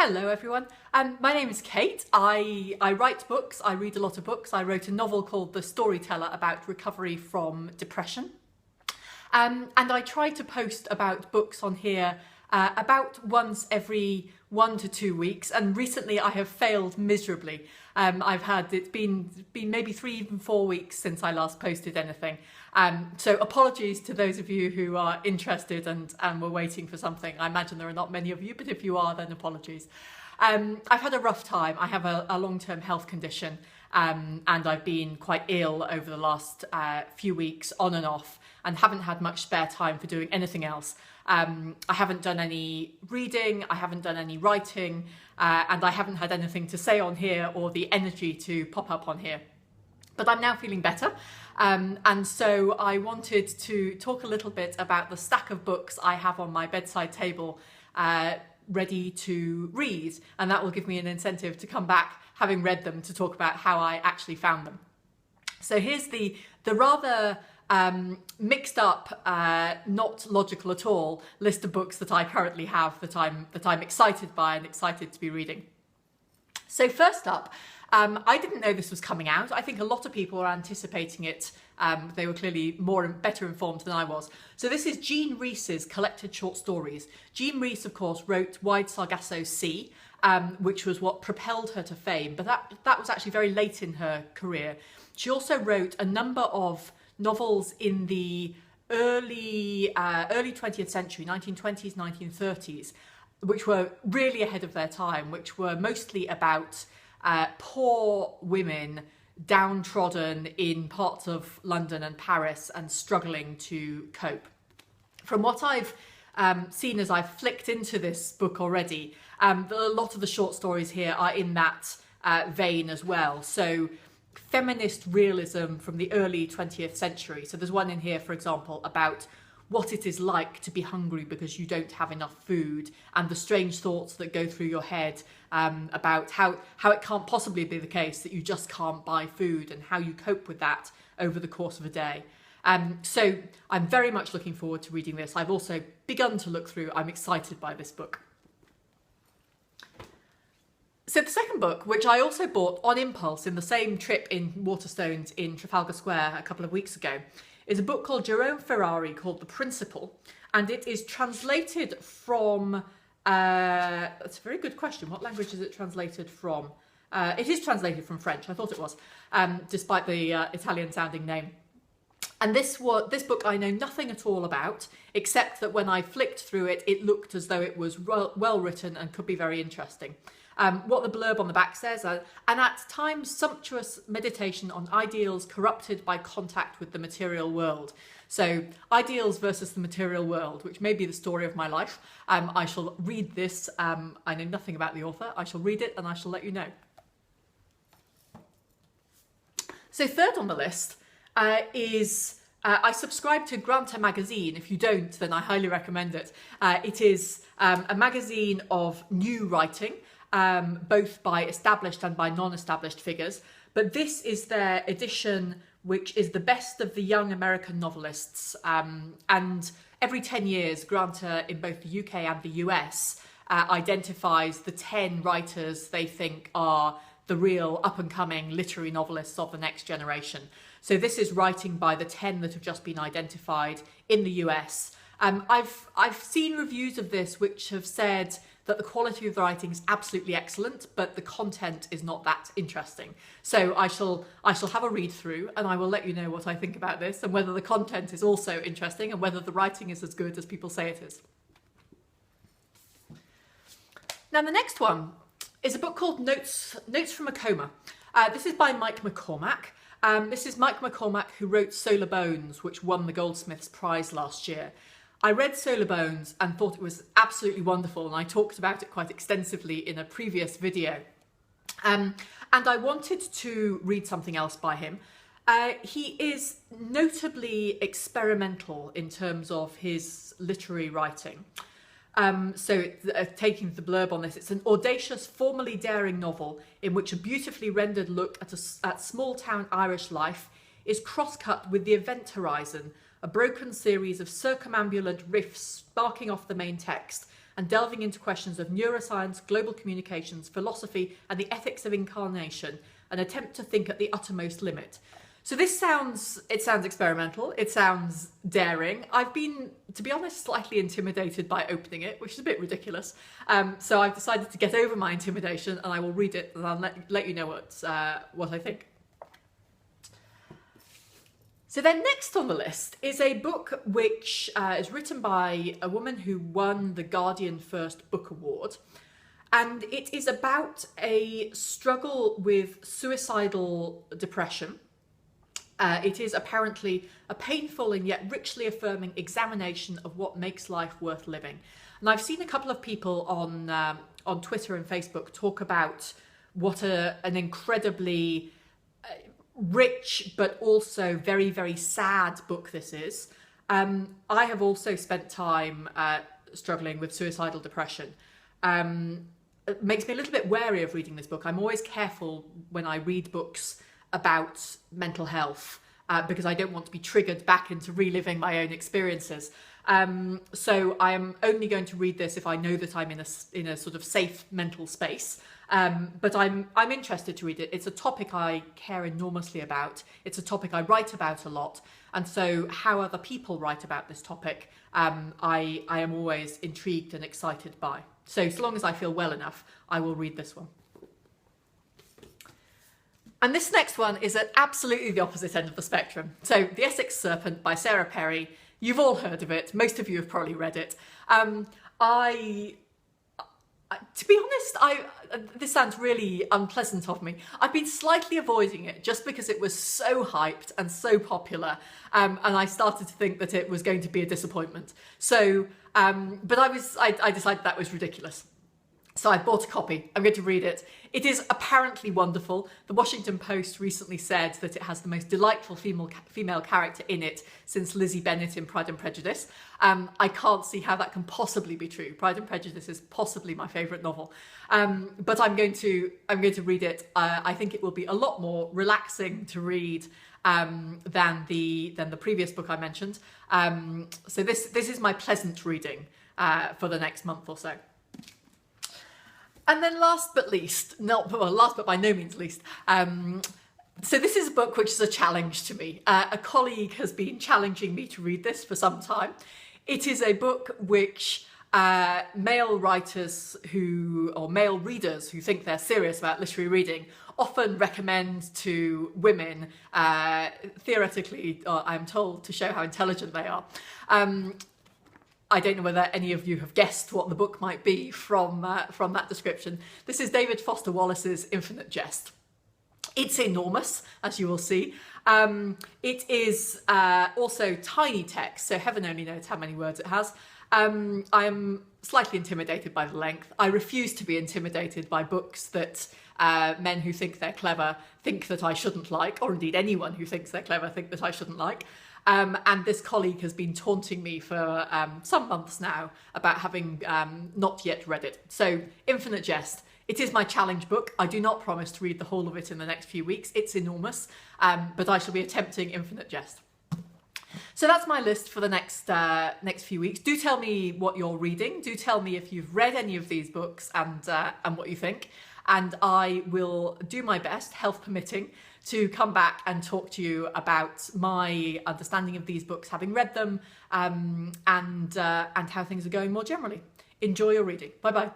Hello everyone, my name is Kate. I write books, I read a lot of books. I wrote a novel called The Storyteller about recovery from depression. And I try to post about books on here about once every 1 to 2 weeks, and recently I have failed miserably. It's been maybe 3, even 4 weeks since I last posted anything. So apologies to those of you who are interested and were waiting for something. I imagine there are not many of you, but if you are, then apologies. I've had a rough time. I have a long-term health condition, and I've been quite ill over the last few weeks, on and off, and haven't had much spare time for doing anything else. I haven't done any reading, I haven't done any writing, and I haven't had anything to say on here or the energy to pop up on here. But I'm now feeling better, and so I wanted to talk a little bit about the stack of books I have on my bedside table ready to read, and that will give me an incentive to come back, having read them, to talk about how I actually found them. So here's the rather mixed up, not logical at all, list of books that I currently have that I'm excited by and excited to be reading. So first up, I didn't know this was coming out. I think a lot of people are anticipating it. They were clearly better informed than I was. So this is Jean Rhys's collected short stories. Jean Rhys, of course, wrote Wide Sargasso Sea, which was what propelled her to fame, but that was actually very late in her career. She also wrote a number of novels in the early 20th century, 1920s, 1930s, which were really ahead of their time, which were mostly about poor women downtrodden in parts of London and Paris and struggling to cope. From what I've seen as I've flicked into this book already, a lot of the short stories here are in that vein as well. So feminist realism from the early 20th century. So there's one in here, for example, about what it is like to be hungry because you don't have enough food, and the strange thoughts that go through your head about how it can't possibly be the case that you just can't buy food, and how you cope with that over the course of a day. So I'm very much looking forward to reading this. I've also begun to look through. I'm excited by this book. So the second book, which I also bought on impulse in the same trip in Waterstones in Trafalgar Square a couple of weeks ago, is a book called Jerome Ferrari called The Principle, and it is translated from, that's a very good question, what language is it translated from? It is translated from French, I thought it was, despite the Italian sounding name. And this book I know nothing at all about, except that when I flicked through it, it looked as though it was well written and could be very interesting. What the blurb on the back says, and at times sumptuous meditation on ideals corrupted by contact with the material world. So ideals versus the material world, which may be the story of my life. I shall read this. I know nothing about the author. I shall read it and I shall let you know. So third on the list is I subscribe to Granta magazine. If you don't, then I highly recommend it. It is a magazine of new writing, both by established and by non-established figures. But this is their edition, which is the best of the young American novelists. And every 10 years, Granta, in both the UK and the US, identifies the 10 writers they think are the real up-and-coming literary novelists of the next generation. So this is writing by the 10 that have just been identified in the US. I've seen reviews of this which have said that the quality of the writing is absolutely excellent, but the content is not that interesting. So I shall have a read through, and I will let you know what I think about this, and whether the content is also interesting, and whether the writing is as good as people say it is. Now the next one is a book called Notes from a Coma. This is by McCormack. This is Mike McCormack, who wrote Solar Bones, which won the Goldsmiths Prize last year. I read Solar Bones and thought it was absolutely wonderful, and I talked about it quite extensively in a previous video. And I wanted to read something else by him. He is notably experimental in terms of his literary writing. Taking the blurb on this, it's an audacious, formally daring novel in which a beautifully rendered look at small-town Irish life is cross-cut with the event horizon, a broken series of circumambulant riffs sparking off the main text, and delving into questions of neuroscience, global communications, philosophy, and the ethics of incarnation, an attempt to think at the uttermost limit. So this sounds experimental, it sounds daring. I've been, to be honest, slightly intimidated by opening it, which is a bit ridiculous. So I've decided to get over my intimidation, and I will read it, and I'll let you know what I think. So then next on the list is a book which is written by a woman who won the Guardian First Book Award. And it is about a struggle with suicidal depression. It is apparently a painful and yet richly affirming examination of what makes life worth living. And I've seen a couple of people on Twitter and Facebook talk about what an incredibly rich but also very, very sad book this is. I have also spent time struggling with suicidal depression. It makes me a little bit wary of reading this book. I'm always careful when I read books about mental health because I don't want to be triggered back into reliving my own experiences. So I am only going to read this if I know that I'm in a sort of safe mental space. But I'm interested to read it. It's a topic I care enormously about. It's a topic I write about a lot. And so how other people write about this topic, I am always intrigued and excited by. So long as I feel well enough, I will read this one. And this next one is at absolutely the opposite end of the spectrum. So The Essex Serpent by Sarah Perry. You've all heard of it. Most of you have probably read it. To be honest, this sounds really unpleasant of me. I've been slightly avoiding it just because it was so hyped and so popular, and I started to think that it was going to be a disappointment. So, but I decided that was ridiculous. So I bought a copy. I'm going to read it. It is apparently wonderful. The Washington Post recently said that it has the most delightful female character in it since Lizzie Bennet in Pride and Prejudice. I can't see how that can possibly be true. Pride and Prejudice is possibly my favourite novel. But I'm going to read it. I think it will be a lot more relaxing to read than the previous book I mentioned. So this is my pleasant reading for the next month or so. And then last but by no means least, so this is a book which is a challenge to me. A colleague has been challenging me to read this for some time. It is a book which male readers who think they're serious about literary reading often recommend to women, theoretically, I'm told, to show how intelligent they are. I don't know whether any of you have guessed what the book might be from that description. This is David Foster Wallace's Infinite Jest. It's enormous, as you will see. It is also tiny text, so heaven only knows how many words it has. I am slightly intimidated by the length. I refuse to be intimidated by books that men who think they're clever think that I shouldn't like, or indeed anyone who thinks they're clever think that I shouldn't like. And this colleague has been taunting me for some months now about having not yet read it. So, Infinite Jest. It is my challenge book. I do not promise to read the whole of it in the next few weeks. It's enormous, but I shall be attempting Infinite Jest. So that's my list for the next few weeks. Do tell me what you're reading. Do tell me if you've read any of these books and what you think. And I will do my best, health permitting, to come back and talk to you about my understanding of these books, having read them, and how things are going more generally. Enjoy your reading. Bye-bye.